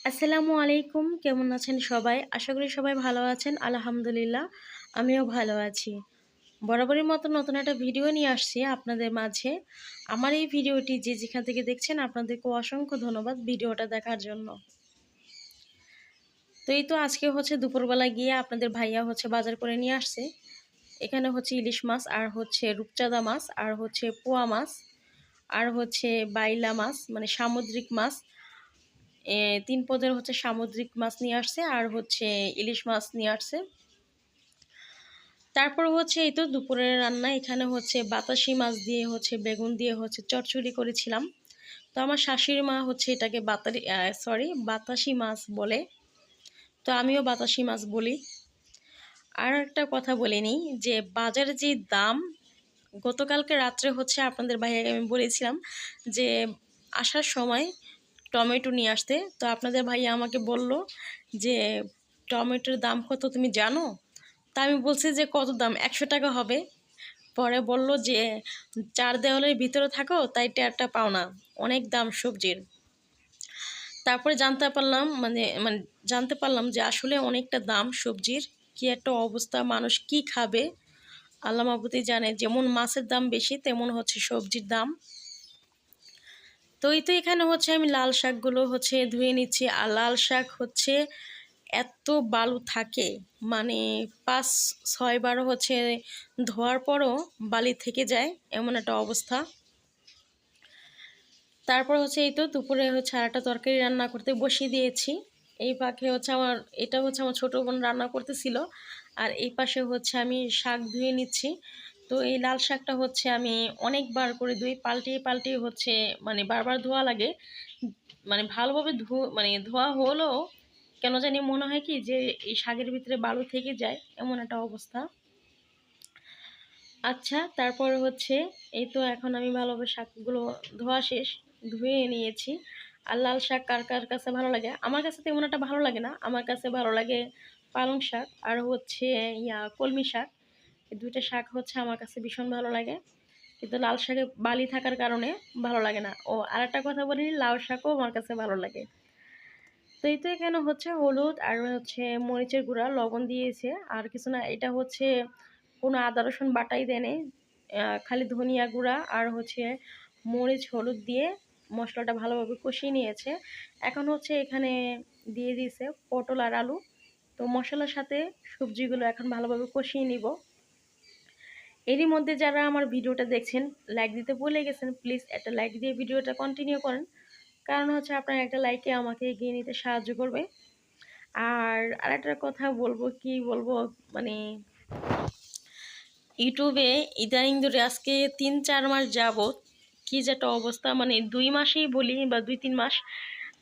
আসসালামু আলাইকুম। কেমন আছেন সবাই? আশা করি সবাই ভালো আছেন। আলহামদুলিল্লাহ, আমিও ভালো আছি। বরাবরের মতো নতুন একটা ভিডিও নিয়ে আসছি আপনাদের মাঝে। আমার এই ভিডিওটি যে যেখান থেকে দেখছেন আপনাদেরকে অসংখ্য ধন্যবাদ ভিডিওটা দেখার জন্য। তো এই তো আজকে হচ্ছে দুপুরবেলা গিয়ে আপনাদের ভাইয়া হচ্ছে বাজার করে নিয়ে আসছে। এখানে হচ্ছে ইলিশ মাছ আর হচ্ছে রূপচাঁদা মাছ আর হচ্ছে পোয়া মাছ আর হচ্ছে বাইলা মাছ মানে সামুদ্রিক মাছ। ৩ পদের হচ্ছে সামুদ্রিক মাছ নিয়ে আসছে আর হচ্ছে ইলিশ মাছ নিয়ে আসছে। তারপর হচ্ছে এই তো দুপুরের রান্না এখানে হচ্ছে বাতাসি মাছ দিয়ে হচ্ছে বেগুন দিয়ে হচ্ছে চচ্চড়ি করেছিলাম। তো আমার শাশুড়ি মা হচ্ছে এটাকে বাতাসি মাছ বলে। তো আমিও বাতাসি মাছ বলি। আর একটা কথা বলে নিই যে বাজারে যে দাম, গতকালকে রাত্রে হচ্ছে আপনাদের ভাইয়াকে আমি বলেছিলাম যে আসার সময় টমেটো নিয়ে আসতে। তো আপনাদের ভাইয়া আমাকে বলল যে টমেটোর দাম কত তুমি জানো? তা আমি বলছি যে কত দাম, 100 টাকা হবে। পরে বলল যে চার দেওয়ালের ভিতরে থাকো তাই টেরটা পাও না, অনেক দাম সবজির। তারপরে জানতে পারলাম যে আসলে অনেকটা দাম সবজির। কি একটা অবস্থা, মানুষ কি খাবে আল্লাহ মাবুদই জানে। যেমন মাছের দাম বেশি তেমন হচ্ছে সবজির দাম। তো এই তো এখানে হচ্ছে আমি লাল শাকগুলো হচ্ছে ধুয়ে নিচ্ছি। আর লাল শাক হচ্ছে এত বালু থাকে, মানে 5-6 বার হচ্ছে ধোয়ার পরও বালি থেকে যায়, এমন একটা অবস্থা। তারপর হচ্ছে এই তো দুপুরে হচ্ছে আর একটা তরকারি রান্না করতে বসিয়ে দিয়েছি। এই পাশে হচ্ছে আমার ছোটো বোন রান্না করতেছিল। আর এই পাশে হচ্ছে আমি শাক ধুয়ে নিচ্ছি। তো এই লাল শাকটা হচ্ছে আমি অনেকবার করে ধুই, পাল্টিয়ে পাল্টিয়ে হচ্ছে মানে বারবার ধোয়া লাগে। মানে ভালোভাবে ধোয়া হলেও কেন জানি মনে হয় কি যে এই শাকের ভিতরে বালু থেকে যায়, এমন একটা অবস্থা। আচ্ছা, তারপর হচ্ছে এই তো এখন আমি ভালোভাবে শাকগুলো ধোয়া শেষ, ধুয়ে নিয়েছি। আর লাল শাক কার কার কাছে ভালো লাগে? আমার কাছে তেমন একটা ভালো লাগে না। আমার কাছে ভালো লাগে পালং শাক আর হচ্ছে কলমি শাক। এই দুইটা শাক হচ্ছে আমার কাছে ভীষণ ভালো লাগে। কিন্তু লাল শাকে বালি থাকার কারণে ভালো লাগে না। ও আর একটা কথা বলি, লাউ শাকও আমার কাছে ভালো লাগে। তো এই তো এখানে হচ্ছে হলুদ আর হচ্ছে মরিচের গুঁড়া লবণ দিয়েছে, আর কিছু না। এটা হচ্ছে কোনো আদা রসুন বাটাই দেয়নি, খালি ধনিয়া গুঁড়া আর হচ্ছে মরিচ হলুদ দিয়ে মশলাটা ভালোভাবে কষিয়ে নিয়েছে। এখন হচ্ছে এখানে দিয়ে দিয়েছে পটল আর আলু। তো মশলার সাথে সবজিগুলো এখন ভালোভাবে কষিয়ে নিব। এরই মধ্যে যারা আমার ভিডিওটা দেখছেন, লাইক দিতে ভুলে গেছেন, প্লিজ একটা লাইক দিয়ে ভিডিওটা কন্টিনিউ করেন। কারণ হচ্ছে আপনার একটা লাইকে আমাকে এগিয়ে নিতে সাহায্য করবে। আর আরেকটা কথা বলবো, কি বলবো, মানে ইউটিউবে ইদানিং ধরে আজকে 3-4 মাস যাবত কি যে একটা অবস্থা, মানে 2 মাসেই বলি বা 2-3 মাস,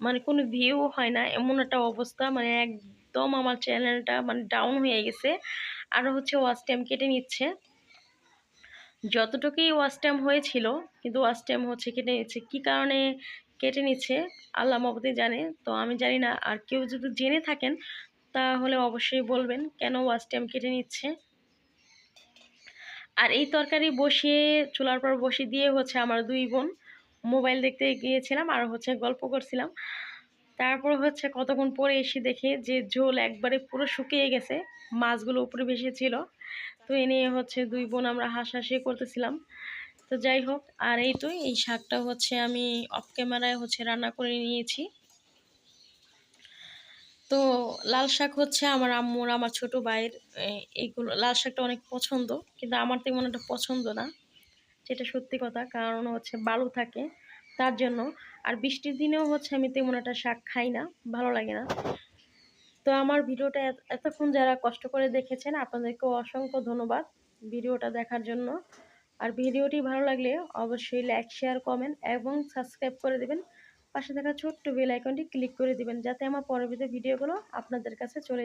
মানে কোনো ভিউ হয় না, এমন একটা অবস্থা। মানে একদম আমার চ্যানেলটা মানে ডাউন হয়ে গেছে। আরও হচ্ছে ওয়াচ টাইম কেটে নিচ্ছে। যতটুকুই ওয়াচ টাইম হয়েছিল কিন্তু ওয়াচ টাইম হচ্ছে কেটে নিচ্ছে। কী কারণে কেটে নিচ্ছে আল্লাহ মাবুদই জানে। তো আমি জানি না, আর কেউ যদি জেনে থাকেন তাহলে অবশ্যই বলবেন কেন ওয়াচ টাইম কেটে নিচ্ছে। আর এই তরকারি বসিয়ে চুলার পর বসিয়ে দিয়ে হচ্ছে আমার 2 বোন মোবাইল দেখতে গিয়েছিলাম আর হচ্ছে গল্প করছিলাম। তারপর হচ্ছে কতক্ষণ পরে এসে দেখে যে ঝোল একবারে পুরো শুকিয়ে গেছে, মাছগুলো উপরে ভেসে ছিল। তো এ নিয়ে হচ্ছে 2 বোন আমরা হাসাহাসি করতেছিলাম। তো যাই হোক, আর এই তো এই শাকটা হচ্ছে আমি অফ ক্যামেরায় হচ্ছে রান্না করে নিয়েছি। তো লাল শাক হচ্ছে আমার আম্মুর, আমার ছোট ভাইয়ের এইগুলো লাল শাকটা অনেক পছন্দ, কিন্তু আমার তেমন একটা পছন্দ না, যেটা সত্যি কথা। কারণ হচ্ছে বালু থাকে তার জন্য। আর বৃষ্টির দিনেও হচ্ছে আমি তেমন একটা শাক খাই না, ভালো লাগে না। তো আমার ভিডিওটা এতক্ষণ যারা কষ্ট করে দেখেছেন আপনাদেরকেও অসংখ্য ধন্যবাদ ভিডিওটা দেখার জন্য। আর ভিডিওটি ভালো লাগলে অবশ্যই লাইক, শেয়ার, কমেন্ট এবং সাবস্ক্রাইব করে দেবেন। পাশে থাকা ছোট্ট বেল আইকনটি ক্লিক করে দিবেন যাতে আমার পরবর্তী ভিডিওগুলো আপনাদের কাছে চলে